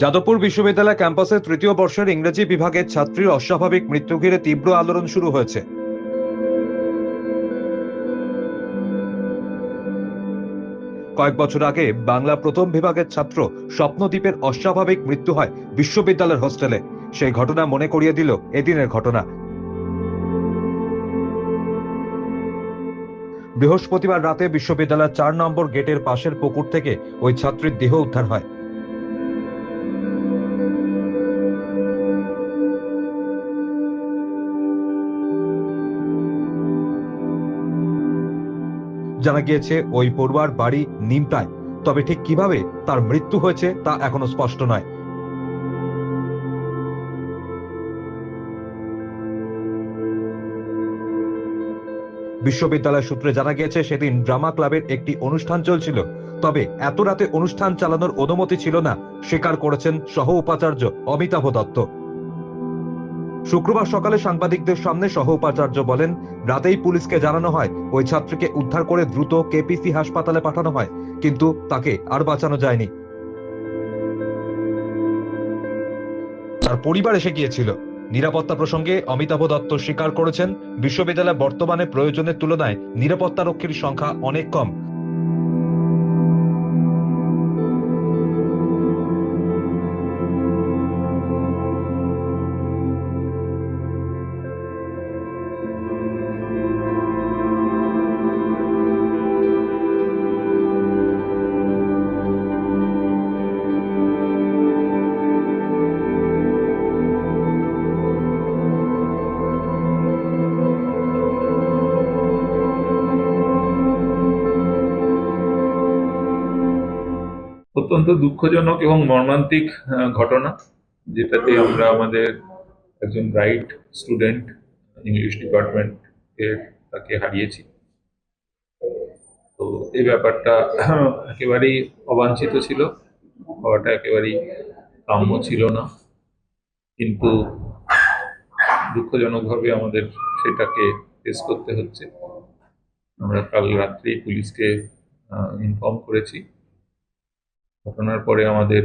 যাদবপুর বিশ্ববিদ্যালয় ক্যাম্পাসে তৃতীয় বর্ষের ইংরেজি বিভাগের ছাত্রীর অস্বাভাবিক মৃত্যু ঘিরে তীব্র আলোড়ন শুরু হয়েছে। কয়েক বছর আগে বাংলা প্রথম বিভাগের ছাত্র স্বপ্নদীপের অস্বাভাবিক মৃত্যু হয় বিশ্ববিদ্যালয়ের হোস্টেলে। সেই ঘটনা মনে করিয়ে দিল এদিনের ঘটনা। বৃহস্পতিবার রাতে বিশ্ববিদ্যালয়ের 4 নম্বর গেটের পাশের পুকুর থেকে ওই ছাত্রীর দেহ উদ্ধার হয়। জানা গিয়েছে ওই পড়ুয়ার বাড়ি নিমতায়, তবে ঠিক কিভাবে তার মৃত্যু হয়েছে তা এখনো স্পষ্ট নয়। বিশ্ববিদ্যালয় সূত্রে জানা গিয়েছে সেদিন ড্রামা ক্লাবের একটি অনুষ্ঠান চলছিল, তবে এত রাতে অনুষ্ঠান চালানোর অনুমতি ছিল না, স্বীকার করেছেন সহ উপাচার্য অমিতাভ দত্ত। শুক্রবার সকালে সাংবাদিকদের সামনে সহ উপাচার্য বলেন, রাতেই পুলিশকে জানানো হয় ওই ছাত্রীকে উদ্ধার করে দ্রুত কেপিসি হাসপাতালে পাঠানো হয়, কিন্তু তাকে আর বাঁচানো যায়নি। তার পরিবার এসে গিয়েছিল। নিরাপত্তা প্রসঙ্গে অমিতাভ দত্ত স্বীকার করেছেন, বিশ্ববিদ্যালয়ে বর্তমানে প্রয়োজনের তুলনায় নিরাপত্তা রক্ষীর সংখ্যা অনেক কম। অত্যন্ত দুঃখজনক এবং মর্মান্তিক ঘটনা, যেটাতে আমরা আমাদের একজন ব্রাইট স্টুডেন্ট ইংলিশ ডিপার্টমেন্ট এর তাকে হারিয়েছি। তো এই ব্যাপারটা একেবারেই অবাঞ্ছিত ছিল, হওয়াটা একেবারেই কাম্য ছিল না, কিন্তু দুঃখজনকভাবে আমাদের সেটাকে ফেস করতে হচ্ছে। আমরা কাল রাত্রি পুলিশকে ইনফর্ম করেছি। ঘটনার পরে আমাদের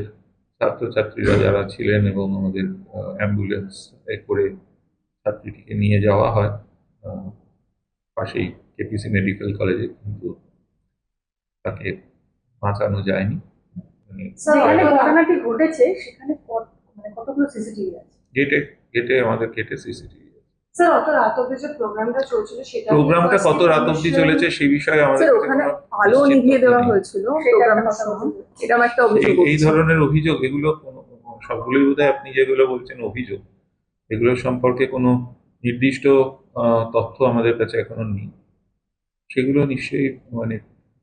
ছাত্রছাত্রীরা যারা ছিলেন এবং আমাদের অ্যাম্বুলেন্স করে ছাত্রীটিকে নিয়ে যাওয়া হয় পাশেই কেপিসি মেডিকেল কলেজে, কিন্তু তাকে বাঁচানো যায়নি। গেটে আমাদের সিসিটিভি। প্রোগ্রামটা কত রাত অবধি চলেছে সেই বিষয়ে আমাদের আলো নিভিয়ে দেওয়া হয়েছিল এই ধরনের অভিযোগ, এগুলো সবগুলোই বোধহয় আপনি যেগুলো বলছেন অভিযোগ, এগুলো সম্পর্কে কোনো নির্দিষ্ট তথ্য আমাদের কাছে এখনো নেই। সেগুলো নিশ্চয়ই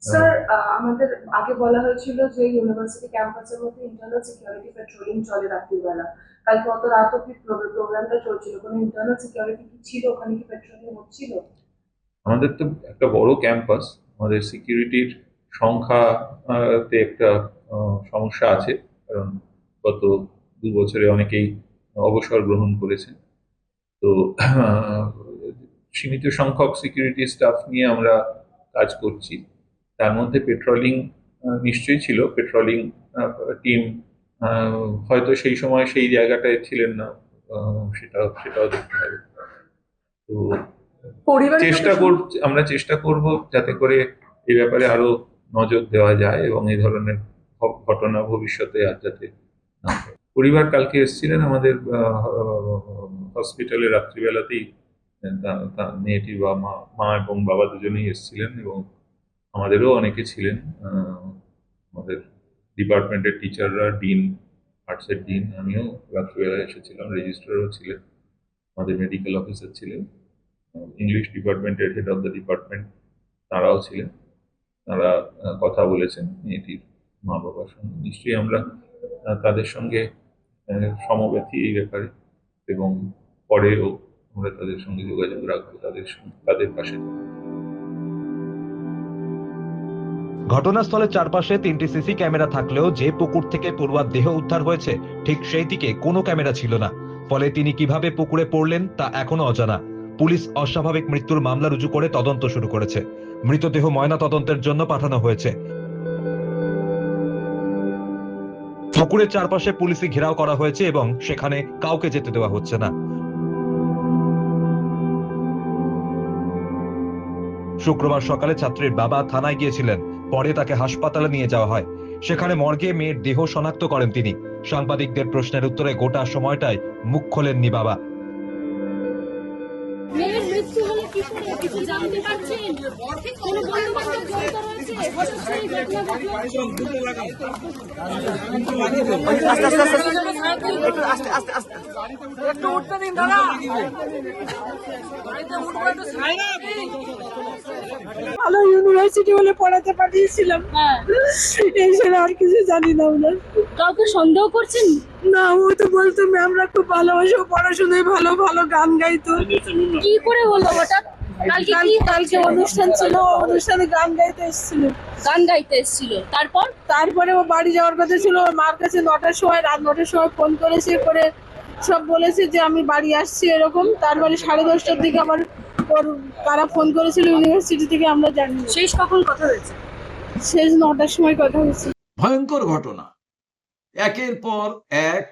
স্যার, আমাদের আগে বলা হয়েছিল যে ইউনিভার্সিটি ক্যাম্পাসের মধ্যে ইন্টারনাল সিকিউরিটি পেট্রোলিং চলে রাত্রিবেলা। কালকে অত রাত অব্দি প্রোগ্রামটা চলছিল, কোনো ইন্টারনাল সিকিউরিটি কি ছিল ওখানে, কি পেট্রোলিং হচ্ছিল? আমাদের তো একটা বড় ক্যাম্পাস, আমাদের সিকিউরিটির সংখ্যাতে একটা সমস্যা আছে, কারণ গত 2 বছরে অনেকেই অবসর গ্রহণ করেছেন। তো সীমিত সংখ্যক সিকিউরিটি স্টাফ নিয়ে আমরা কাজ করছি। তার মধ্যে পেট্রোলিং নিশ্চয়ই ছিল, পেট্রোলিং টিম হয়তো সেই সময় সেই জায়গাটায় ছিলেন না, সেটাও দেখতে হবে। তো আমরা চেষ্টা করব যাতে করে এই ব্যাপারে আরো নজর দেওয়া যায় এবং এই ধরনের ঘটনা ভবিষ্যতে আর যাতে না হয়। পরিবার কালকে এসেছিলেন আমাদের হসপিটালে রাত্রিবেলাতেই, মেয়েটি বা মা এবং বাবা দুজনেই এসেছিলেন, এবং আমাদেরও অনেকে ছিলেন, আমাদের ডিপার্টমেন্টের টিচাররা, ডিন, আর্টসের ডিন, আমিও রাত্রিবেলায় এসেছিলাম, রেজিস্ট্রারও ছিলেন, আমাদের মেডিকেল অফিসার ছিলেন, ইংলিশ ডিপার্টমেন্টের হেড অফ দ্য ডিপার্টমেন্ট তারাও ছিলেন। তারা কথা বলেছেন মেয়েটির মা বাবার সঙ্গে। নিশ্চয়ই আমরা তাদের সঙ্গে সমব্যথী এই ব্যাপারে, এবং পরেও আমরা তাদের সঙ্গে যোগাযোগ রাখবো, তাদের পাশে। ঘটনাস্থলের চারপাশে 3টি সিসি ক্যামেরা থাকলেও যে পুকুর থেকে পড়ুয়ার দেহ উদ্ধার হয়েছে ঠিক সেই দিকে কোনো ক্যামেরা ছিল না, ফলে তিনি কিভাবে পুকুরে পড়লেন তা এখনো অজানা। পুলিশ অস্বাভাবিক মৃত্যুর মামলা রুজু করে তদন্ত শুরু করেছে। মৃতদেহ ময়না তদন্তের জন্য পাঠানো হয়েছে। পুকুরের চারপাশে পুলিশি ঘেরাও করা হয়েছে এবং সেখানে কাউকে যেতে দেওয়া হচ্ছে না। শুক্রবার সকালে ছাত্রীর বাবা থানায় গিয়েছিলেন, পরে তাকে হাসপাতালে নিয়ে যাওয়া হয়। সেখানে মর্গে মেয়ের দেহ শনাক্ত করেন তিনি। সাংবাদিকদের প্রশ্নের উত্তরে গোটা সময়টায় মুখ খোলেননি বাবা। মেয়ের মৃত্যু হলে কি করে কিছু জানতে পারছেন? কোনো বন্ধু-বান্ধব জড়িত রয়েছে? হঠাৎ করে এই ঘটনা ভালো ইউনিভার্সিটি বলে পড়াতে পাঠিয়েছিলাম, হ্যাঁ, এই ছাড়া আর কিছু জানি না ওনার। কাউকে সন্দেহ করছেন? না, ও তো বলতো ম্যামরা খুব ভালোবাসে, ও পড়াশোনায় ভালো, ভালো গান গাইতো। কি করে হলো হঠাৎ? কালকে কি কালকে অনুষ্ঠান ছিল, অনুষ্ঠানে গান গাইতে এসেছিল। গান গাইতে এসেছিল, তারপর তারপরে ও বাড়ি যাওয়ার কথা ছিল, ওর মার কাছে 9টার সময়, রাত 9টার সময় ফোন করেছে, করে সব বলেছে যে আমি বাড়ি আসছি এরকম। তারপরে 10:30টার দিকে আবার ওর কারা ফোন করেছিল ইউনিভার্সিটি থেকে, আমরা জানি না। শেষ কখন কথা হয়েছে? শেষ 9টার সময় কথা হয়েছে। ভয়ঙ্কর ঘটনা, একের পর এক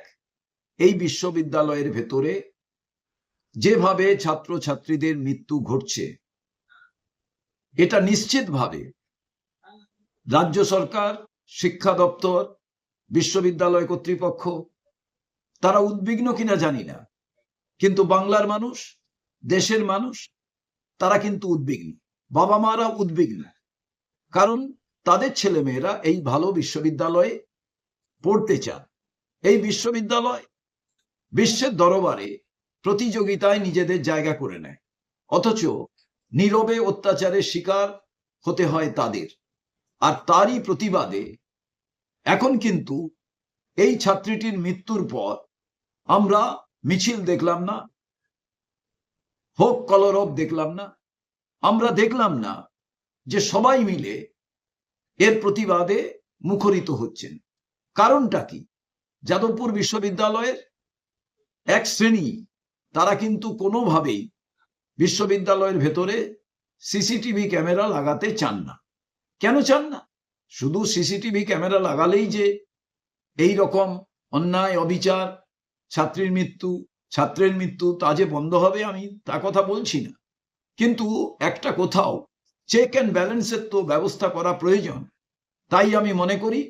এই বিশ্ববিদ্যালয়ের ভেতরে যেভাবে ছাত্রছাত্রীদের মৃত্যু ঘটছে, এটা নিশ্চিতভাবে রাজ্য সরকার, শিক্ষা দপ্তর, বিশ্ববিদ্যালয় কর্তৃপক্ষ তারা উদ্বিগ্ন কিনা জানি না, কিন্তু বাংলার মানুষ, দেশের মানুষ তারা কিন্তু উদ্বিগ্ন, বাবা মারা উদ্বিগ্ন। কারণ তাদের ছেলেমেয়েরা এই ভালো বিশ্ববিদ্যালয়ে পড়তে চান। এই বিশ্ববিদ্যালয় বিশ্বের দরবারে প্রতিযোগিতায় নিজেদের জায়গা করে নেয়, অথচ নীরবে অত্যাচারের শিকার হতে হয় তাদের। আর তারই প্রতিবাদে এখন কিন্তু এই ছাত্রীটির মৃত্যুর পর আমরা মিছিল দেখলাম না, হোক কলরব দেখলাম না, আমরা দেখলাম না যে সবাই মিলে এর প্রতিবাদে মুখরিত হচ্ছেন। কারণটা কি? যাদবপুর বিশ্ববিদ্যালয়ের এক শ্রেণী তারা কিন্তু কোনোভাবেই বিশ্ববিদ্যালয়ের ভেতরে সিসিটিভি ক্যামেরা লাগাতে চান না। কেন চান না? শুধু সিসিটিভি ক্যামেরা লাগালেই যে এই রকম অন্যায়, অবিচার, ছাত্রীর মৃত্যু, ছাত্রের মৃত্যু তা যে বন্ধ হবে, আমি তা কথা বলছি না, কিন্তু একটা কোথাও চেক অ্যান্ড ব্যালেন্সের তো ব্যবস্থা করা প্রয়োজন। তাই আমি মনে করি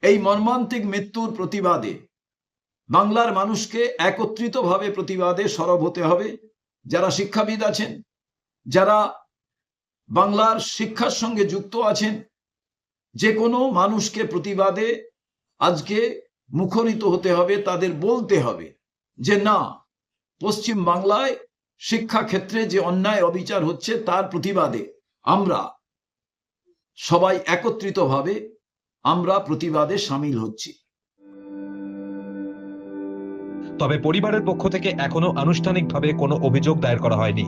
এই মর্মান্তিক মৃত্যুর প্রতিবাদে বাংলার মানুষকে একত্রিতভাবে প্রতিবাদে সরব হতে হবে। যারা শিক্ষাবিদ আছেন, যারা বাংলার শিক্ষার সঙ্গে যুক্ত আছেন, যে কোনো মানুষকে প্রতিবাদে আজকে মুখরিত হতে হবে। তাদের বলতে হবে যে না, পশ্চিম বাংলায় শিক্ষা ক্ষেত্রে যে অন্যায় অবিচার হচ্ছে তার প্রতিবাদে আমরা সবাই একত্রিতভাবে আমরা প্রতিবাদে সামিল হচ্ছি। তবে পরিবারের পক্ষ থেকে এখনো আনুষ্ঠানিকভাবে কোনো অভিযোগ দায়ের করা হয়নি।